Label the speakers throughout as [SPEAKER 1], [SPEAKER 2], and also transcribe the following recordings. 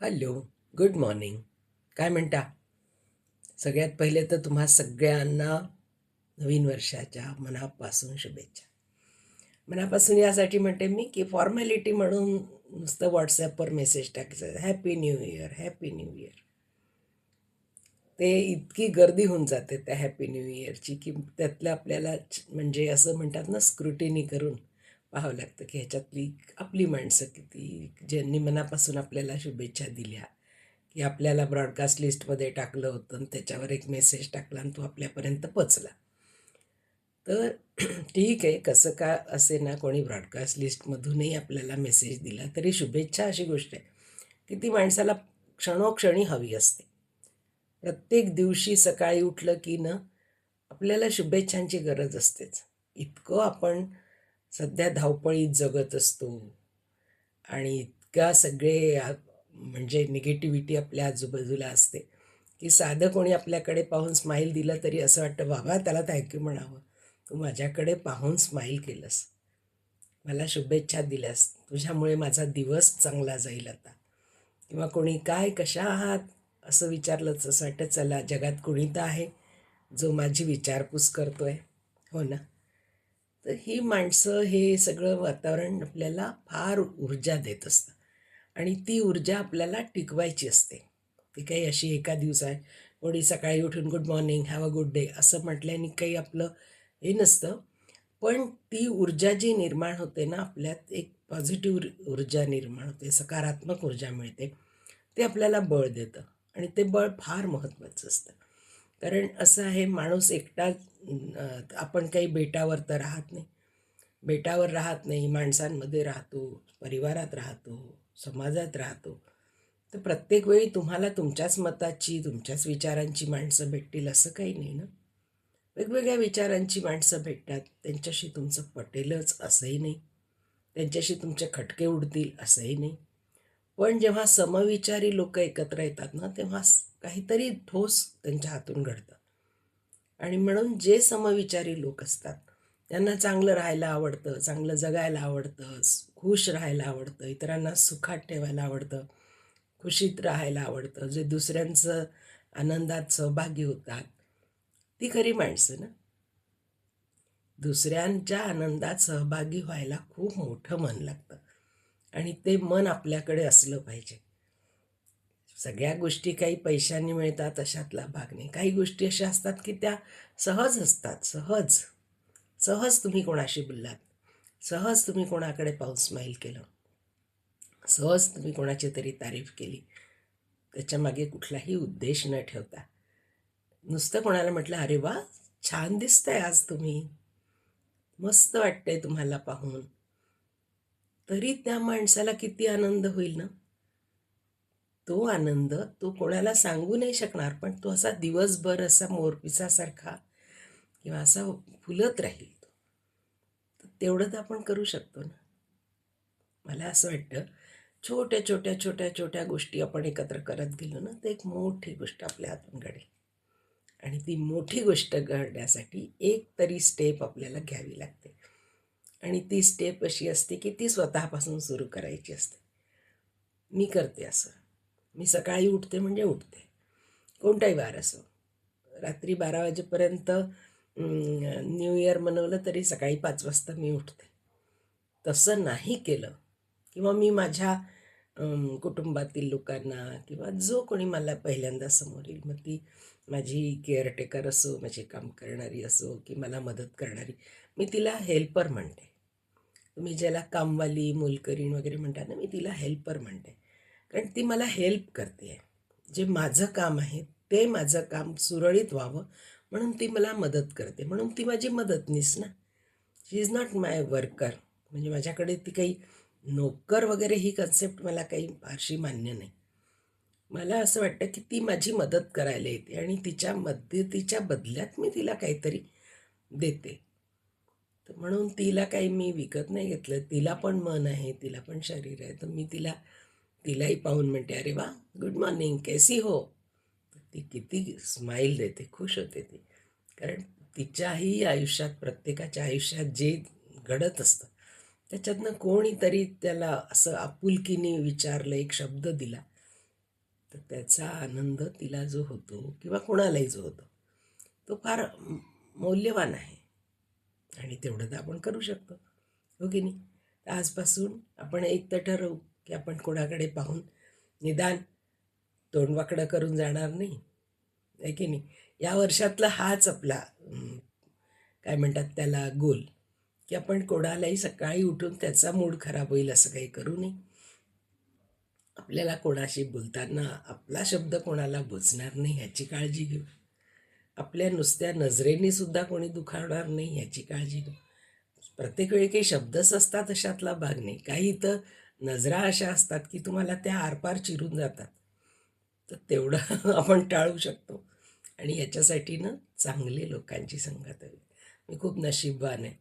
[SPEAKER 1] Hello, good morning. काय म्हणता? सगळ्यात पहिले तर तुम्हा सगळ्यांना नवीन वर्षाच्या मनापासून शुभेच्छा. मनापासून यासाठी म्हणते मी की फॉर्मॅलिटी म्हणून नुसतं व्हॉट्सॲपवर मेसेज टाकायचं, happy new year, happy new year. ते इतकी गर्दी होऊन जाते त्या हॅपी न्यू इयरची की त्यातलं आपल्याला म्हणजे असं म्हणतात ना, स्क्रुटिनी करून पाहावं लागतं की ह्याच्यातली आपली माणसं किती, ज्यांनी मनापासून आपल्याला शुभेच्छा दिल्या, की आपल्याला ब्रॉडकास्ट लिस्टमध्ये टाकलं होतं आणि त्याच्यावर एक मेसेज टाकला आणि तो आपल्यापर्यंत पोचला. तर ठीक आहे, कसं का असे ना, कोणी ब्रॉडकास्ट लिस्टमधूनही आपल्याला मेसेज दिला तरी शुभेच्छा अशी गोष्ट आहे की ती माणसाला क्षणोक्षणी हवी असते. प्रत्येक दिवशी सकाळी उठलं की ना, आपल्याला शुभेच्छांची गरज असतेच. इतकं आपण सध्या धावपळीत जगत असतो आणि इतका सगळे म्हणजे निगेटिव्हिटी आपल्या आजूबाजूला असते की साधं कोणी आपल्याकडे पाहून स्माईल दिलं तरी असं वाटतं, बाबा त्याला थँक्यू म्हणावं, तू माझ्याकडे पाहून स्माईल केलंस, मला शुभेच्छा दिल्यास, तुझ्यामुळे माझा दिवस चांगला जाईल आता. किंवा कोणी काय कशा आहात असं विचारलंच असं वाटतं, चला जगात कोणी तर आहे जो माझी विचारपूस करतोय. हो ना. तर ही माणसं, हे सगळं वातावरण आपल्याला फार ऊर्जा देत असतं आणि ती ऊर्जा आपल्याला टिकवायची असते. ती काही अशी एका दिवसात कोणी सकाळी उठून good morning, have a good day असं म्हटल्याने काही आपलं हे नसतं. पण ती ऊर्जा जी निर्माण होते ना आपल्यात, एक पॉझिटिव्ह ऊर्जा निर्माण होते, सकारात्मक ऊर्जा मिळते, ते आपल्याला बळ देतं आणि ते बळ फार महत्त्वाचं असतं. कारण असं आहे, माणूस एकटा आपण काही बेटावर तर राहत नाही. बेटावर राहत नाही, माणसांमध्ये राहतो, परिवारात राहतो, समाजात राहतो. तर प्रत्येक वेळी तुम्हाला तुमच्याच मताची, तुमच्याच विचारांची माणसं भेटतील असं काही नाही ना. वेगवेगळ्या विचारांची माणसं भेटतात, त्यांच्याशी तुमचं पटेलच असंही नाही, त्यांच्याशी तुमचे खटके उडतील असंही नाही. पण जेव्हा समविचारी लोक एकत्र येतात ना, तेव्हा काहीतरी ठोस त्यांच्या हातून घडतं. आणि म्हणून जे समविचारी लोक असतात त्यांना चांगलं राहायला आवडतं, चांगलं जगायला आवडतं, खुश राहायला आवडतं, इतरांना सुखात ठेवायला आवडतं, खुशीत राहायला आवडतं, जे दुसऱ्यांचं आनंदात सहभागी होतात, ती खरी माणसं ना. दुसऱ्यांच्या आनंदात सहभागी व्हायला खूप मोठं मन लागतं आणि ते मन आपल्याकडे असलं पाहिजे. सगळ्या गोष्टी काही पैशाने मिळतात अशातला भाग नाही. काही गोष्टी अशा असतात की त्या सहज असतात. सहज सहज तुम्ही कोणाशी बोललात, सहज तुम्ही कोणाकडे पाहून स्माईल केलं, सहज तुम्ही कोणाची तरी तारीफ केली, त्याच्यामागे कुठलाही उद्देश न ठेवता नुसतं कोणाला म्हटलं, अरे वा, छान दिसतंय आज तुम्ही, मस्त वाटतंय तुम्हाला पाहून, तरी त्या माणसाला किती आनंद होईल ना. तो आनंद तो कोणाला सांगू नाही शकणार, पण तो असा दिवसभर असा मोरपिसासारखा किंवा असा फुलत राहील तो. तर तेवढं तर आपण करू शकतो ना. मला असं वाटतं, छोट्या छोट्या छोट्या छोट्या गोष्टी आपण एकत्र करत गेलो ना, तर एक मोठी गोष्ट आपल्या हातून घडेल. आणि ती मोठी गोष्ट घडण्यासाठी एक तरी स्टेप आपल्याला घ्यावी लागते. आणि ती स्टेप अशी असते की ती स्वतःपासून सुरू करायची असते. मी करते असं. मी सकाळी उठते म्हणजे उठते, कोणताही वार असो. रात्री 12 वाजेपर्यंत न्यू इयर मनवलं तरी सकाळी 5 वाजता मी उठते. तसं नाही केलं किंवा मी माझ्या कुटुंबातील लोकांना किंवा जो कोणी मला पहिल्यांदा समोर येईल, मग ती माझी केअरटेकर असो, माझे काम करणारी असो की मला मदत करणारी, मी तिला हेल्पर म्हणते. तुम्ही ज्याला कामवाली, मोलकरीण वगैरे म्हणता ना, मी तिला हेल्पर म्हणते. कारण ती मला हेल्प करते आहे. जे माझं काम आहे ते माझं काम सुरळीत व्हावं म्हणून ती मला मदत करते, म्हणून ती माझी मदतनीस ना. शी इज नॉट माय वर्कर. म्हणजे माझ्याकडे ती काही नोकर वगैरे ही कन्सेप्ट मला काही फारशी मान्य नाही. मला असं वाटतं की ती माझी मदत करायला येते आणि तिच्या मदतीच्या बदल्यात मी तिला काहीतरी देते. तर म्हणून तिला काही मी विकत नाही घेतलं. तिला पण मन आहे, तिला पण शरीर आहे. तर मी तिलाही पाहून म्हणते, अरे वा, गुड मॉर्निंग, कैसी हो. तर ती किती स्माईल देते, खुश होते ती. कारण तिच्याही आयुष्यात, प्रत्येकाच्या आयुष्यात जे घडत असतं त्याच्यातनं कोणीतरी त्याला असं आपुलकीने विचारलं, एक शब्द दिला, तर त्याचा आनंद तिला जो होतो किंवा कोणालाही जो होतो तो फार मौल्यवान आहे. आणि तेवढं तर आपण करू शकतो, हो की नाही? तर आजपासून आपण एक तर ठरवू की आपण कोणाकडे पाहून निदान तोंड वाकडं करून जाणार नाही, आहे की नाही? या वर्षातला हाच आपला काय म्हणतात त्याला गोल, की आपण कोणालाही सकाळी उठून त्याचा मूड खराब होईल असं काही करू नये. आपल्याला कोणाशी बोलताना आपला शब्द कोणाला बोचणार नाही ह्याची काळजी घेऊ. आपल्या नुसत्या नजरेने सुद्धा कोणी दुखावणार नाही ह्याची काळजी घेऊ. प्रत्येक वेळी काही शब्दच असतात अशातला भाग नाही. काही तर नजरा अशा असतात की तुम्हाला त्या आरपार चिरून जातात. तर तेवढं आपण टाळू शकतो. आणि याच्यासाठी ना चांगले लोकांची संगत हवी. मी खूप नशीबवान आहे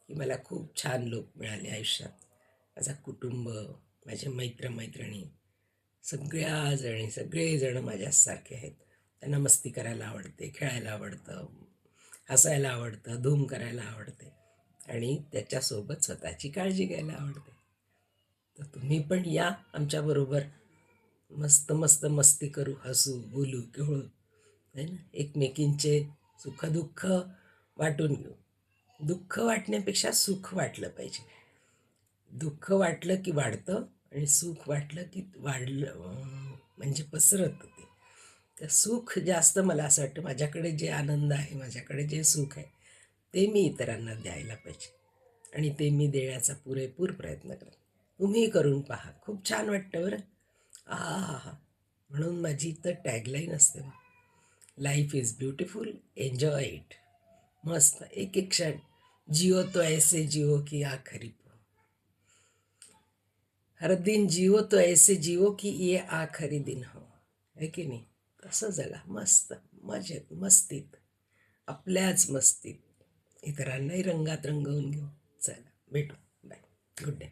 [SPEAKER 1] की मला खूप छान लोक मिळाले आयुष्यात. माझं कुटुंब, माझे मित्रमैत्रिणी, सगळेजण माझ्यासारखे आहेत. त्यांना मस्ती करायला आवडते, खेळायला आवडतं, हसायला आवडतं, धूम करायला आवडते आणि त्याच्यासोबत स्वतःची काळजी घ्यायला आवडते. तर तुम्ही पण या आमच्याबरोबर. मस्त मस्त मस्ती करू, हसू, बोलू, खेळू, है ना? एकमेकींचे सुखदुःख वाटून घेऊ. दुःख वाटण्यापेक्षा सुख वाटलं पाहिजे. दुःख वाटलं की वाढतं आणि सुख वाटलं की वाढलं म्हणजे पसरतं ते. तर सुख जास्त मला असं वाटतं माझ्याकडे जे आनंद आहे, माझ्याकडे जे सुख आहे ते मी इतरांना द्यायला पाहिजे आणि ते मी देण्याचा पुरेपूर प्रयत्न करेन. तुम्ही करून पहा, खूप छान वाटतं बरं. हा हा हा. म्हणून माझी तर टॅगलाईन असते, life is beautiful, enjoy it. मस्त एक एक क्षण जिओ तो ऐसे जिओ की आखरी पो. हर दिन जिओ तो ऐसे जिओ की ये आखरी दिन हो, है की नाही? तसं जगा मस्त, मजेत, मस्तीत, आपल्याच मस्तीत इतरांनाही रंगात रंगवून घेऊ. चला भेटू, बाय, गुड डे.